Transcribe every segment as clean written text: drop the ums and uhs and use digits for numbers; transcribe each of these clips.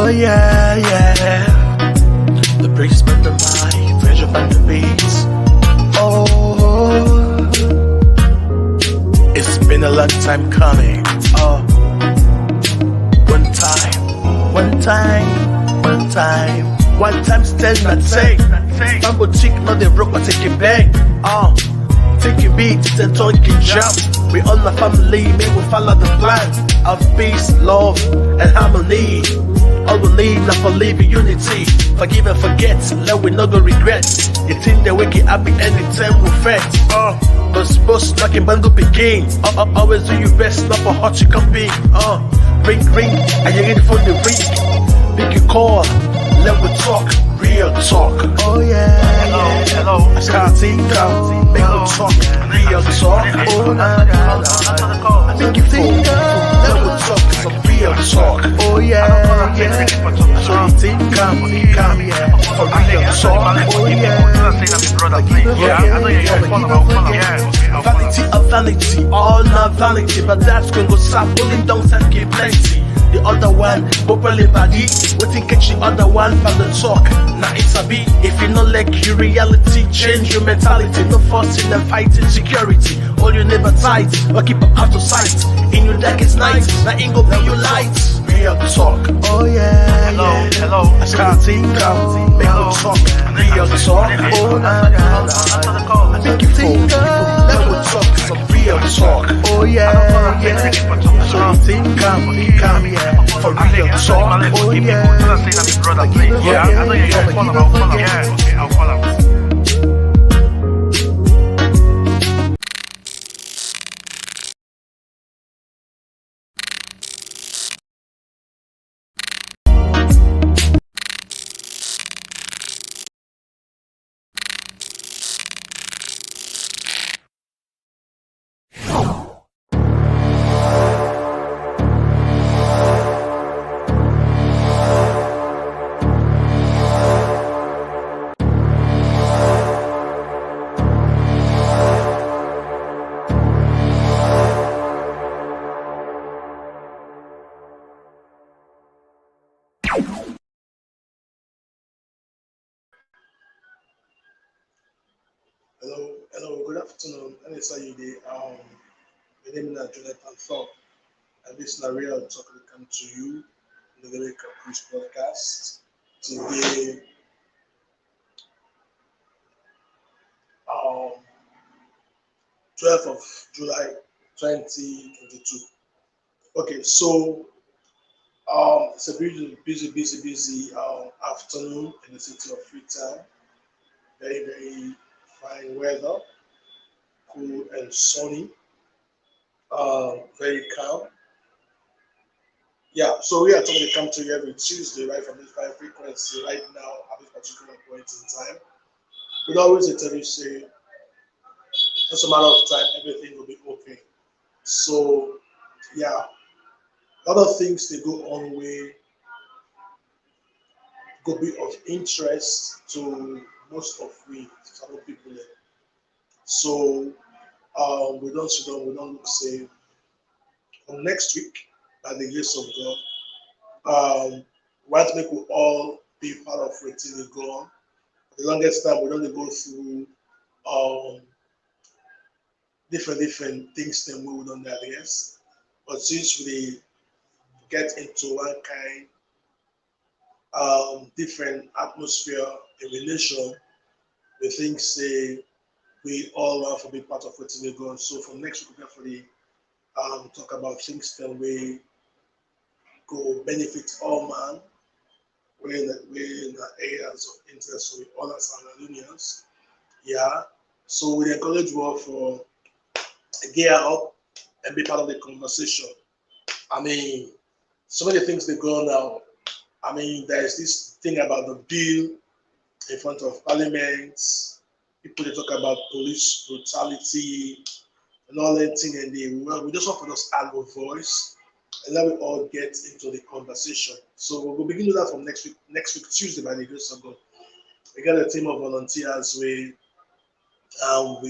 Oh yeah, yeah. The breeze but the mind, pressure by the beats. Oh, it's been a long time coming. Oh, one time, stand not say. Bamboo chick, not the rock, but take it back. Taking beats and talking jump. We all the family, may we follow the plan of peace, love, and harmony. All we need now for living unity. Forgive and forget, let we not go regret. You think that we get happy anytime we fret. Boss knocking bango begin. Always do your best, not for hot you can be. Ring, are you ready for the ring? Make a call, let we talk, real talk. Oh yeah, hello. I can't think out, make we talk, real talk. Oh nah. Make you think out, let we talk, some real talk. Oh yeah. So you think come, yeah, for real talk. Oh yeah. Vanity, all not vanity, but that's going to stop pulling down and get plenty. The other one, properly body. We think catch the other one from the talk. Now it's a beat. If you not like your reality, change your mentality. No fussing and fighting security. All you never tight, but keep them out of sight. In your darkest night, now ain't gonna be your light. Real talk. Oh yeah, hello. I can't think out, make no talk. Real talk. Oh nah. Make you think out, let me talk. Some real talk. Oh yeah. So you think come, yeah, for real talk. Oh yeah. I'll follow. Hello, good afternoon. And it's how you day. My name is Jonathan Thorpe, and this is Lyrikal talk will come to you in the Lyrikal podcast. Today, 12th of July 2022. Okay, so it's a busy afternoon in the city of Freetown. Very fine weather, cool and sunny, very calm. Yeah, so we are going to come to you every Tuesday, right from this high frequency right now at this particular point in time. We'd always tell you, say, just a matter of time, everything will be okay. So, yeah, a lot of things they go on way, could be of interest to most of we some people. So, we don't sit down, we don't look say on next week by the grace of God. We want to make we all be part of it till we go on. For the longest time we don't go through different things that we don't know, yes. But since we get into one kind different atmosphere in the nation, we think say we all want to be part of it till we go on. So from next week we definitely talk about things that we go benefit all man, we're in the areas of interest with others and unions. Yeah. So we encourage you for gear up and be part of the conversation. I mean, so many things they go on now. I mean, there's this thing about the bill in front of parliament. People they talk about police brutality and all that thing, and we just want to just add a voice and let we all get into the conversation. So we'll begin with that from next week Tuesday by the grace of God. We got a team of volunteers we don't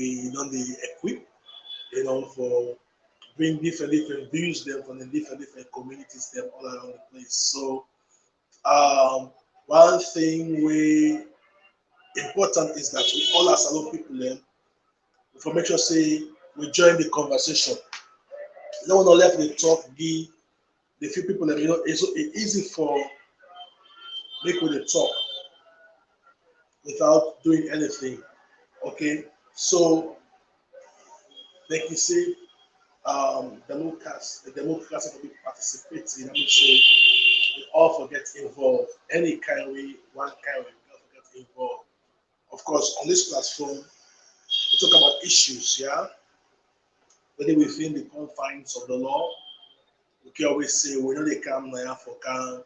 equip, for bring different views them from the different communities them all around the place. So Um, one thing we important is that we all as salon people for make sure say we join the conversation. No one left the talk give the few people that it's easy for make with the talk without doing anything. Okay, so like you say, the democracy will be participating. I mean, say we all forget involved. Any kind way, one kind way, we all forget involved. Of course, on this platform, we talk about issues, yeah, whether within the confines of the law. We can always say we know they come now for can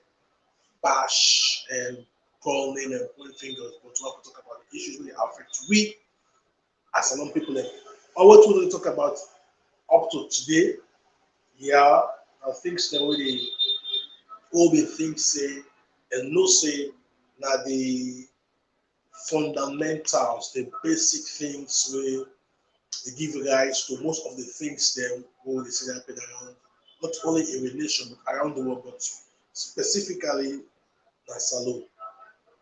bash and call name and point fingers, but we have to talk about the issues that affect we as a non people. Or what we really talk about up to today, yeah, things that we all been think say and no say now the fundamentals, the basic things where they give rise to most of the things them who they see happen around, not only in relation but around the world, but specifically Nasalo.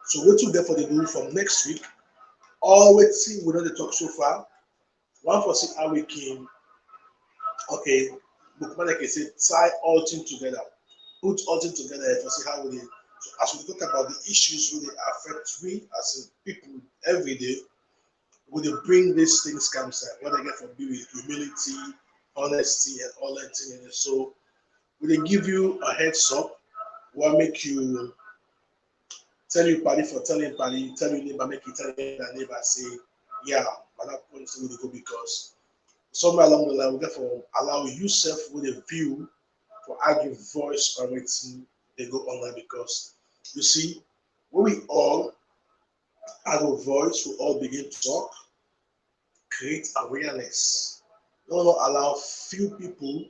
So what you therefore they do from next week, all waiting we know the talk so far. One for see how we can okay, book like I said, tie all things together, put all things together and for see how we so as we talk about the issues really affect we as a people every day, would they bring these things comes what they get from be with humility, honesty, and all that thing. And so, will they give you a heads up? What make you tell you party for telling party, tell you neighbor, make you tell your neighbor say, yeah, but that point still will go because somewhere along the line, we therefore allow yourself with a view for argue voice or waiting they go on that because you see, when we all have a voice, we all begin to talk, create awareness. No not allow few people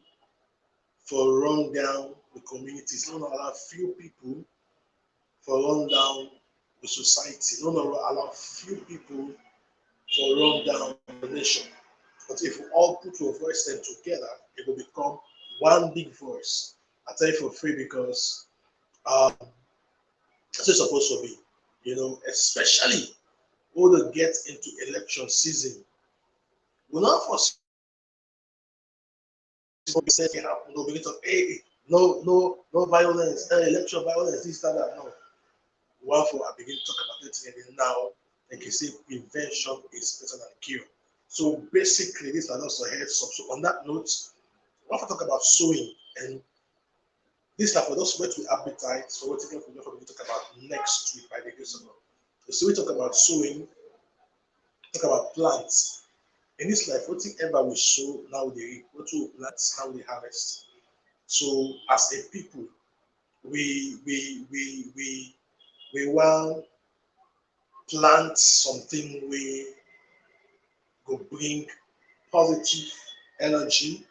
for run down the communities. No not allow few people for run down the society. No not allow few people for run down the nation. But if we all put our voice them together, it will become one big voice. I tell you for free because that's it's supposed to be. Especially when they get into election season. We not for something happen, no begin to hey, no violence, election violence, this, that. No. One for I begin to talk about it again now, like you say, prevention is better than cure. So basically, this are also heads up. So on that note, I want to talk about sowing, and this are for those who with appetite. So we're taking from we talk about next week by the grace of God. So we talk about sowing, talk about plants. In this life, whatever we sow, now they reap. What we plant, now they harvest. So as a people, we want plant something we go bring positive energy.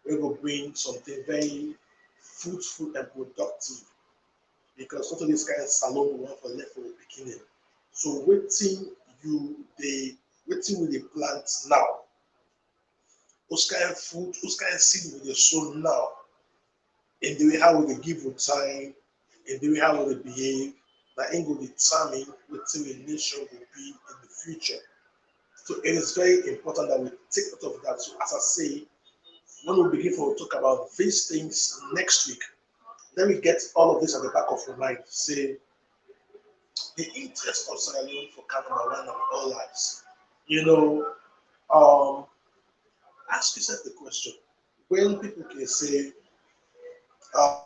We go bring something very fruitful and productive because not only this kind of salon we want for left for the beginning. So waiting with the plant now. Those kind of food, those kind of seed with the soul now. In the way how we give with time, in the way how we behave, that ain't going to determine what the nation will be in the future. So it is very important that we take note of that. So as I say, when we begin to talk about these things next week, let me get all of this at the back of your mind. Say the interest of Sierra Leone for Canada one of all lives. You know, um, ask yourself the question: when people can say, uh,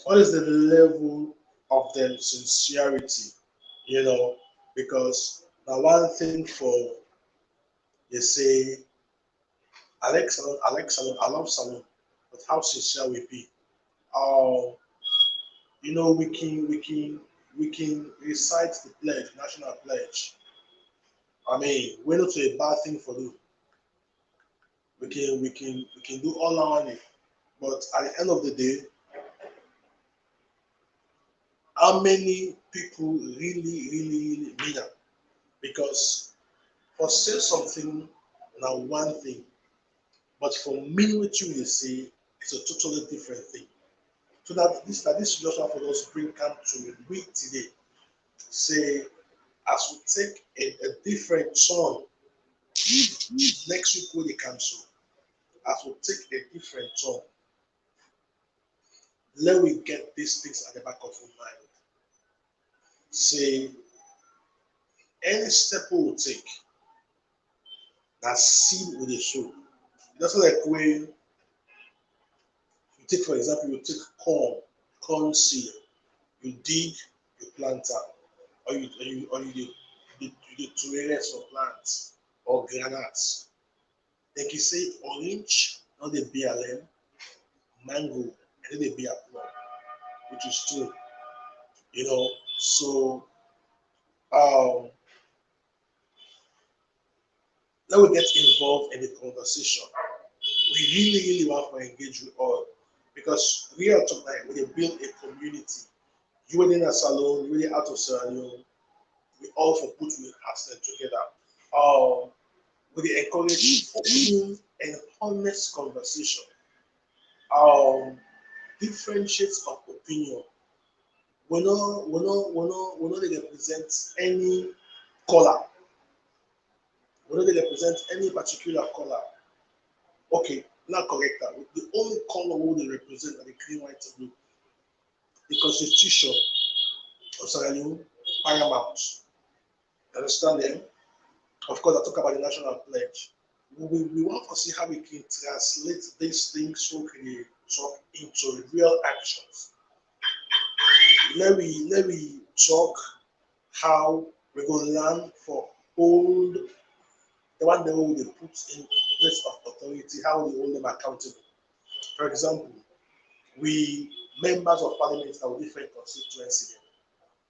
What is the level of them sincerity? You know, because now one thing for they say I like salon, I love salon, but how sincere we be? Uh, you know, we can recite the pledge, national pledge. I mean, we're not a bad thing for you. We can do all our money, but at the end of the day, how many people really mean that? Because for say something now one thing, but for meaning what you say, it's a totally different thing. So that this just for us bring come to we today. Say as we take a different turn next week when they cancel, as we take a different turn, let we get these things at the back of our mind. Say any step we will take, that seed with a sow. That's like when you take, for example, you take corn seed, you dig, you plant up, or you tolerance of plants or granates. Like you say, orange, not the BLM, mango, and then the beer plum, which is true, you know. So um, let we get involved in the conversation. We really want to engage with all because we are talking like we build a community. You were in a salon, you were out of salon, we all for put we hearts together. We encourage open and honest conversation. Um, different shades of opinion. We not they represent any color. We not they represent any particular color. Okay, not correct that. The only color we they represent are the green, white, and blue. The Constitution of Sierra Leone, paramount. Understand them? Of course, I talk about the national pledge. We want to see how we can translate these things so we can talk into real actions. Let me talk how we go learn for hold the one that they put in place of authority, how we hold them accountable. For example, we members of parliament that with different constituency.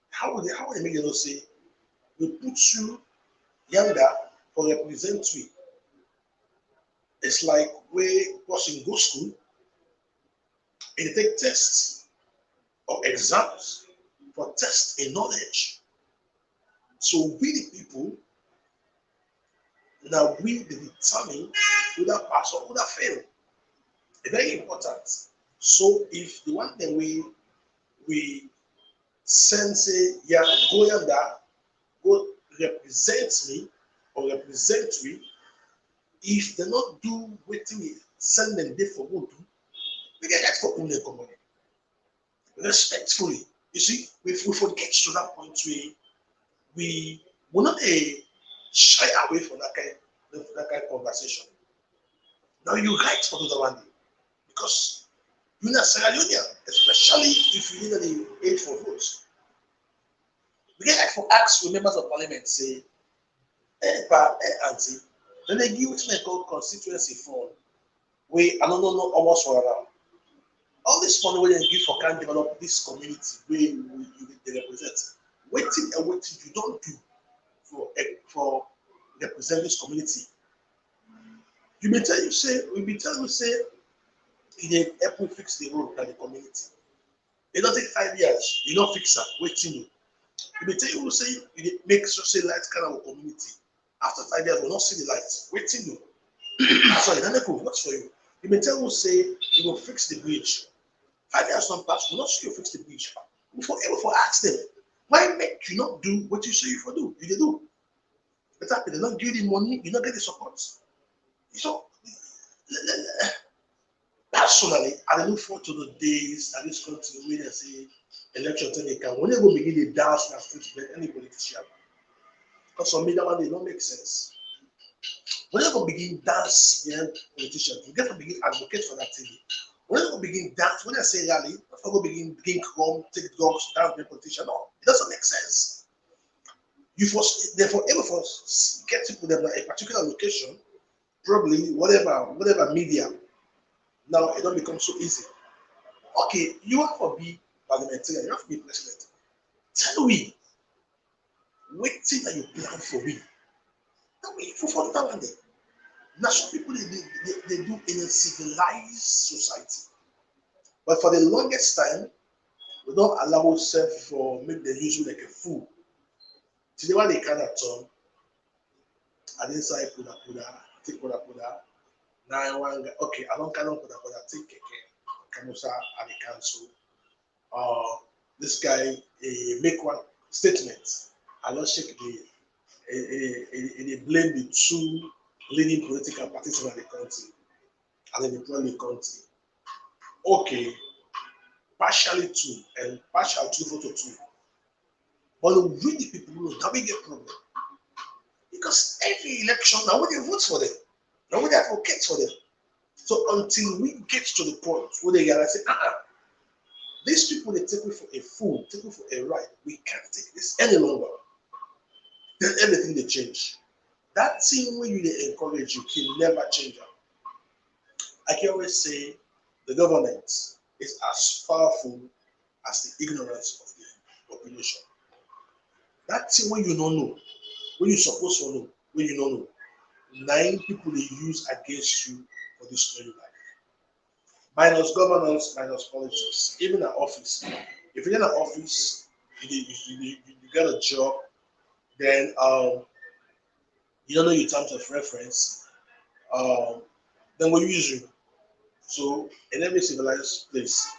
How would they make them say we put you younger for represent we? It's like we was in go school and they take tests or exams for test in knowledge. So we the people now we determine whether pass or whether fail. It's very important. So if the one thing we send say, yeah, go yonder, go represent me or represent me, if they not do what we send them there for go do, we get that for only company. Respectfully. You see, we forget to that point where we will not shy away from that kind of conversation. Now you write for the one day because you're not Sierra Leonean, especially if you need the aid for votes. We get like for ask for members of parliament say, auntie, then they give what they call constituency form. We I don't know almost for around. All this money we they give for can develop this community where they represent. Waiting you don't do for represent this community. You may tell you say we be tell you say it help we fix the road in the community. It don't take 5 years, you don't fix it, waiting you. You may tell you say you make sure say light kind of community. After 5 years, we'll not see the lights. Waiting you. Sorry, that never works for you. You may tell you say you will fix the bridge. 5 years don't pass, we'll not see you fix the bridge. Before ask them, why make you not do what you say you for do? You dey do. But after they not give the money, you not get the support. So personally, I look forward to the days that this country when they say election time they can. When they go begin the dance in the street, let any politician. Because for me that one they don't make sense. When they go begin dance behind politicians, you get to begin advocate for that thing. When they go begin dance, when I say rally, they go begin come, take dogs, dance, be politician. No, it doesn't make sense. You force therefore able for get people them at a particular location, probably whatever media. Now it don't become so easy. Okay, you want to be parliamentarian, you want to be president. Tell me, waiting that you plan for me. Tell me, for that one day. Now some people they do in a civilized society. But for the longest time, we don't allow ourselves for make the use like a fool. Today when they kind of turn, I didn't say puda, take puda. Now I want okay, I don't kind of puda, take keke. Kamusa and the council. This guy make one statement. I don't shake they blame the two leading political parties in the country and then they blame the country. Okay, partially two and partial two vote to two. But the really people know that we get problem. Because every election now we vote for them. Now we advocate for them. So until we get to the point where they realize say, these people they take me for a fool, take me for a ride. We can't take this any longer. Then everything they change. That thing when you encourage you can never change them. I can always say the government is as powerful as the ignorance of the population. That thing when you don't know, when you supposed to know, when you don't know, 9 people they use against you for destroy your life. Minus governance, minus politics, even an office. If you're in an office, you get a job, then you don't know your terms of reference, then we use you. So in every civilized place,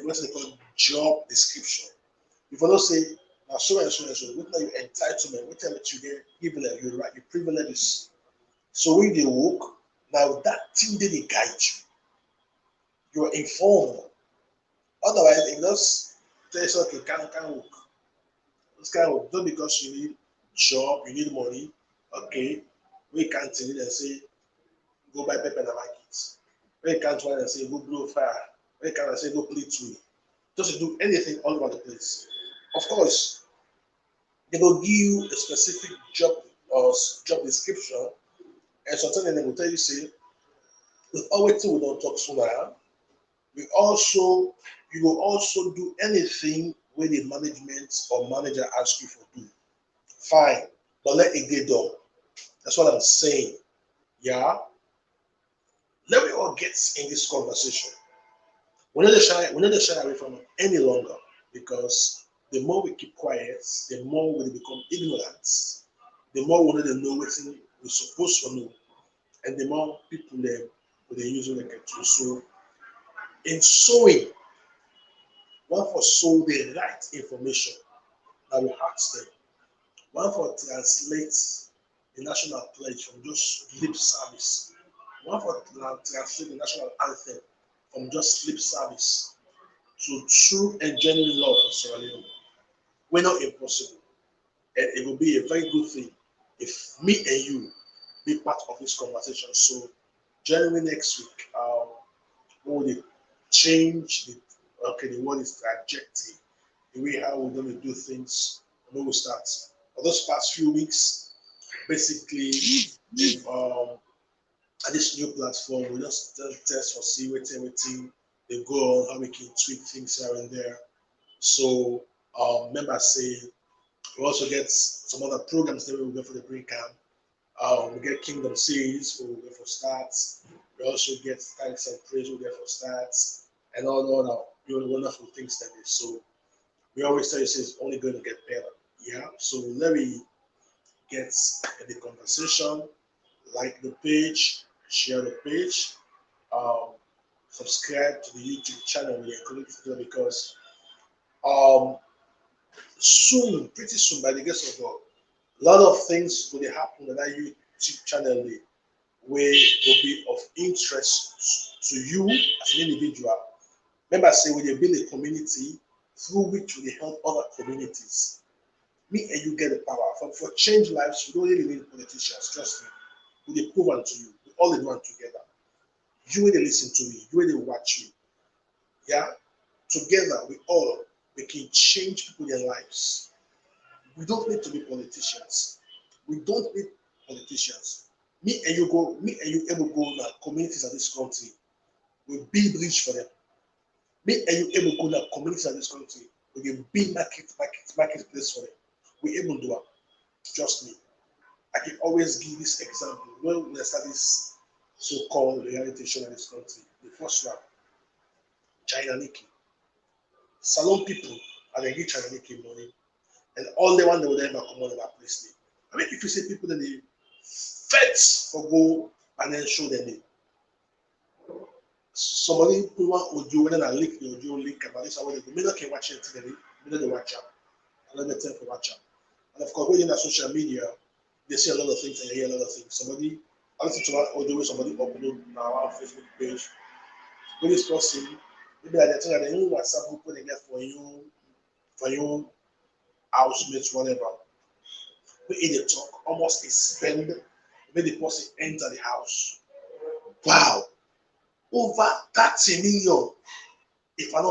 what's they call job description. If you don't say now so and so and so, what are your entitlement? What tell you get privilege, your right, your privileges. So when they work, now that thing they guide you. You're informed. Otherwise, if just tell you okay, can't work. This kind of not because you need job, you need money. Okay, we can't tell you and say go buy pepper and market. We can't try and say go blow fire. We can't say go play tree. Just to do anything all over the place. Of course, they will give you a specific job or job description, and sometimes they will tell you say, with always we don't talk sooner. We also you will also do anything where the management or manager asks you for do. Fine, but let it get done. That's what I'm saying. Yeah. Let me all get in this conversation. We're not shy away from it any longer because the more we keep quiet, the more we become ignorant. The more we don't know what we're supposed to know, and the more people will use it like a tool. So in sowing, one for sow the right information that will ask them. One for translate the national pledge from just lip service. One for translate the national anthem from just lip service to true and genuine love for Sierra Leone. We're not impossible. And it will be a very good thing if me and you be part of this conversation. So join me next week. We will change the word is trajectory, the way how we're going to do things when we start. For those past few weeks, basically, at this new platform, we just test for see everything they go on, how we can tweak things here and there. So members say we also get some other programs that we go for the break camp. We get Kingdom Series, we go for starts. We also get Thanks and Praise, we go for starts, and all other really wonderful things that is. So we always tell you it's only going to get better. Yeah. So let me get in the conversation, like the page, share the page, um, subscribe to the YouTube channel. We encourage you to because um, soon, pretty soon, by the grace of God, a lot of things will happen on that YouTube channel where will be of interest to you as an individual. Remember, say we build a community through which we help other communities. Me and you get the power. For change lives, we don't really need politicians, trust me. We prove to you. We all in one together. You will listen to me, you will watch me. Yeah, together we can change people their lives. We don't need to be politicians. We don't need politicians. Me and you able go now communities of this country. We build bridge for them. Me and you able go now communities of this country. We can build marketplace for them. We able do it. Trust me. I can always give this example. When we start this so-called reality show in this country, the first one, China Nikki. Salon people are they give China Nikki money. And all the one they would ever come on that place. I mean, if you see people that they fight for go and then show them it. Somebody put one audio and then I link the audio link about this. I want to go. Can watch it today. They watch out. Another time for watch out. And of course, when you're on social media, they see a lot of things and you hear a lot of things. Somebody, I listen to one audio where somebody upload now our Facebook page. When this person, maybe at the time that you WhatsApp group when they get for you housemates, whatever. We in the talk, almost a spend, when the person enter the house. Wow, over 30 million. If I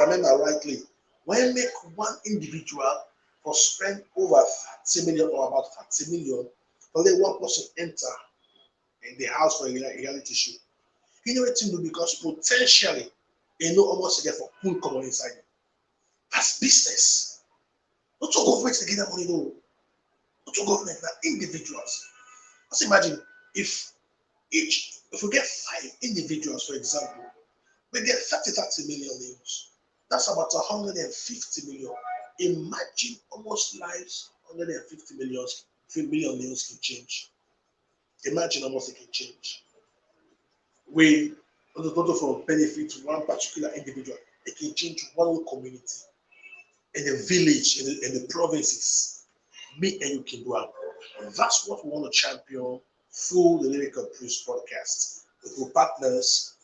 remember rightly, when make one individual for spend over 30 million or about 30 million, only one person enter in the house for a reality show. You know what to do because potentially you know almost get for cool common inside. That's business. Not to government to get that money though. Not to government, but individuals. Just imagine if if we get 5 individuals, for example, we get 30 million names. That's about 150 million. Imagine almost lives 150 million names can change. Imagine almost it can change. We not for benefit to one particular individual, it can change one whole community in the village, in the provinces. Me and you can do it. And that's what we want to champion through the Lyrical Praise podcast. With our partners,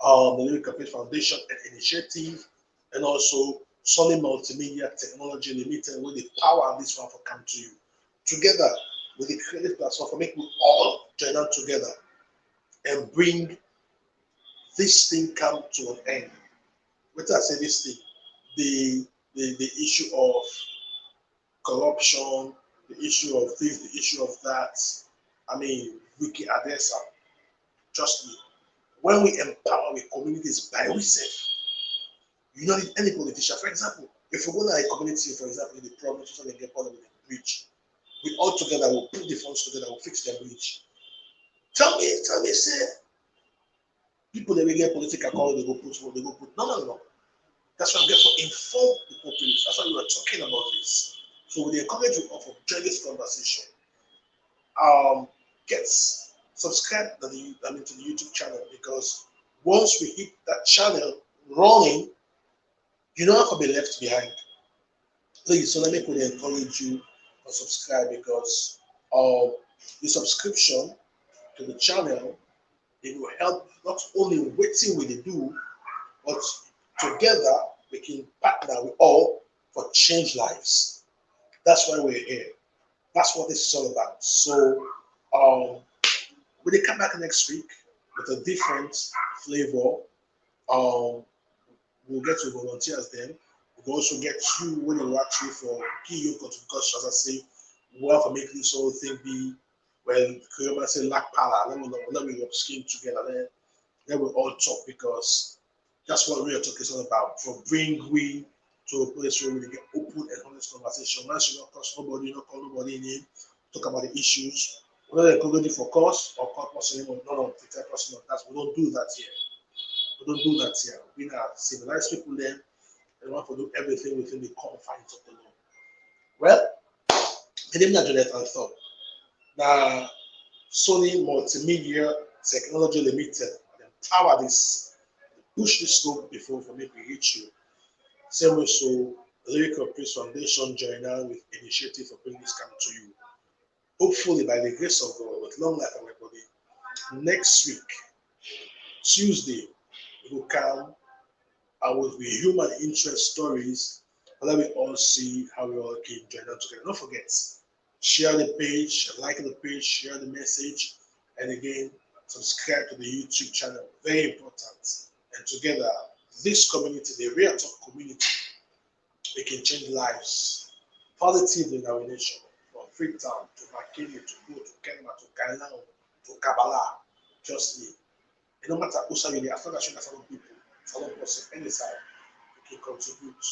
the Lyrical Praise Foundation and Initiative, and also Sonne Multimedia Technology Limited, with the power of this one for come to you. Together with the creative platform for making all join out together and bring this thing come to an end. What I say this thing, the issue of corruption, the issue of this, the issue of that. I mean, we can address them. Trust me. When we empower the communities by ourselves, you don't need any politician. For example, if we go to a community, for example, in the province, so they get part of the bridge, we all together will put the funds together, we'll fix their bridge. Tell me, say people that will get political call, they go put. No. That's why we get to inform the populace. That's why we were talking about this. So we encourage you all to join this conversation. Get subscribe to the YouTube channel because once we hit that channel running, you're not going to be left behind. Please, so let me encourage you to subscribe because the subscription to the channel it will help not only waiting with the do, but together we can partner with all for change lives. That's why we're here. That's what this is all about. So when they come back next week with a different flavor, we'll get to volunteers then. We'll also get you when you actually for key you because as I say, we want to make this whole thing be well, Korean say lack power. Let me upskin together. Then we'll all talk because that's what real talk is all about. For bring we to a place where we get open and honest conversation. Man should not cost nobody, not call nobody in, talk about the issues. Whether they're going for cost or cost person or no, the type person of that. We don't do that here. We don't do that here. We are civilized people then and want to do everything within the confines of the law. Well, the name is Jonathan Thorpe. Now, Sonne Multimedia Technology Limited empower this, push this road before for me to reach you. Same way, so Lyrical Praise Foundation join out with initiative for bringing this come to you. Hopefully, by the grace of God, with long life and everybody, next week, Tuesday, we will come and with the human interest stories, let me all see how we all can join out together. Don't forget, share the page, like the page, share the message, and again, subscribe to the YouTube channel. Very important. And together, this community, the Real Talk community, we can change lives positively in our nation. From Freetown to Makini to Go to Kenma to Kailan to Kabbalah, just me. And no matter who say you as long as you have some people, some person, any side, you can contribute.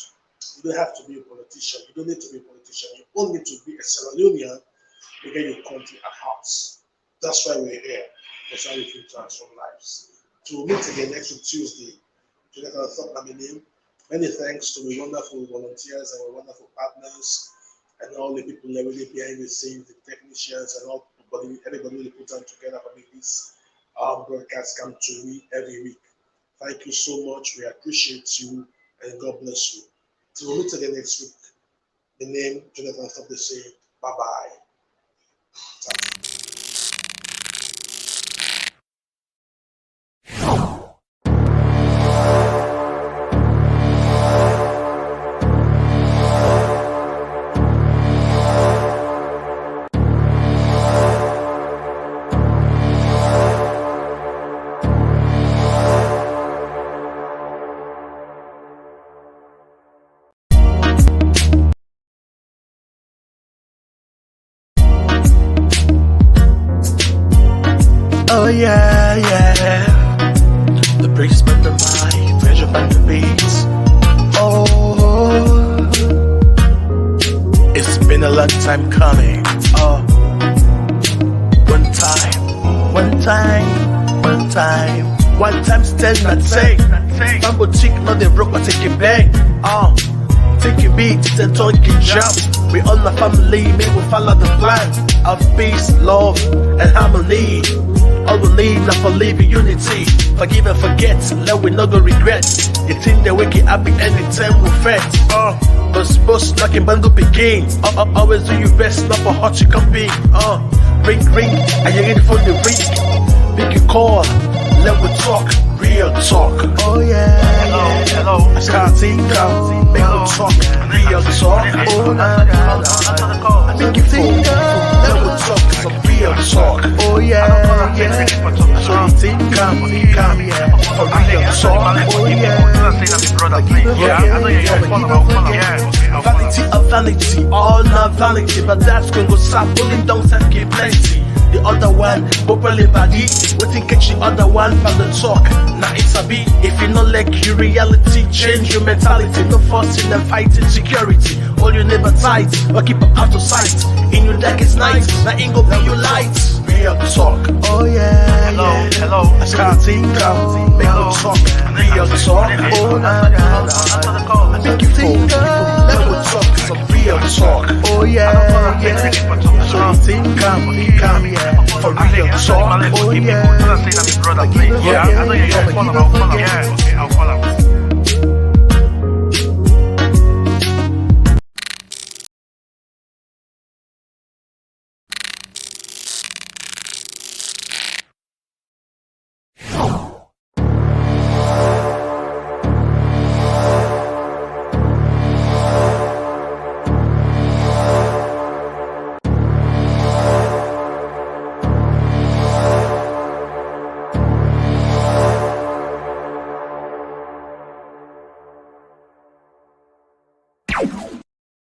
You don't have to be a politician. You don't need to be a politician. You only need to be a Sierra Leonean to get your country at heart. That's why we're here. That's why we can transform lives. So we'll meet again next week, Tuesday. Jonathan Thorpe, my name. Many thanks to the wonderful volunteers and our wonderful partners and all the people that really behind the scenes, the technicians and all everybody really put them together for make this broadcast come to me every week. Thank you so much. We appreciate you and God bless you. Till we'll meet again next week. The name Jonathan Thorpe the same. Bye bye. Oh yeah, yeah. The breeze but the vibe, pressure by the beats. Oh, it's been a long time coming. Oh, one time still not say. Bamboo chick, not the broke, but take it bang. Oh, take it beat, then talk it jump. We all the family, may we follow the plan of peace, love, and harmony. All we need now for living unity. Forgive and forget, let we not go regret. You think they wake it happy anytime we fret. But suppose knocking bando begin. Always do your best, not for hot chicken be. Ring, are you ready for the ring? Make you call, let we talk, real talk. Oh yeah, hello. I can't think out, make we talk, real talk. Oh nah. Make you think out, let we talk, some real talk. Oh yeah. So you think come, yeah, for real talk. Oh yeah. Vanity, all not vanity, but that's gonna go stop pulling down and get plenty. The other one, properly body, waiting catch the other one from the talk. Now it's a beat. If you not like your reality, change your mentality. No forcing and fighting security. All your neighbor tight, but keep them out of sight. In your darkest night, now ain't gonna be your light. Real talk. Oh yeah, hello. I can't think out, make no talk. Real talk. Oh nah. I make you think out, let me talk some real talk. Oh yeah. So you think come, yeah, for real talk. Oh yeah. I know you're follow.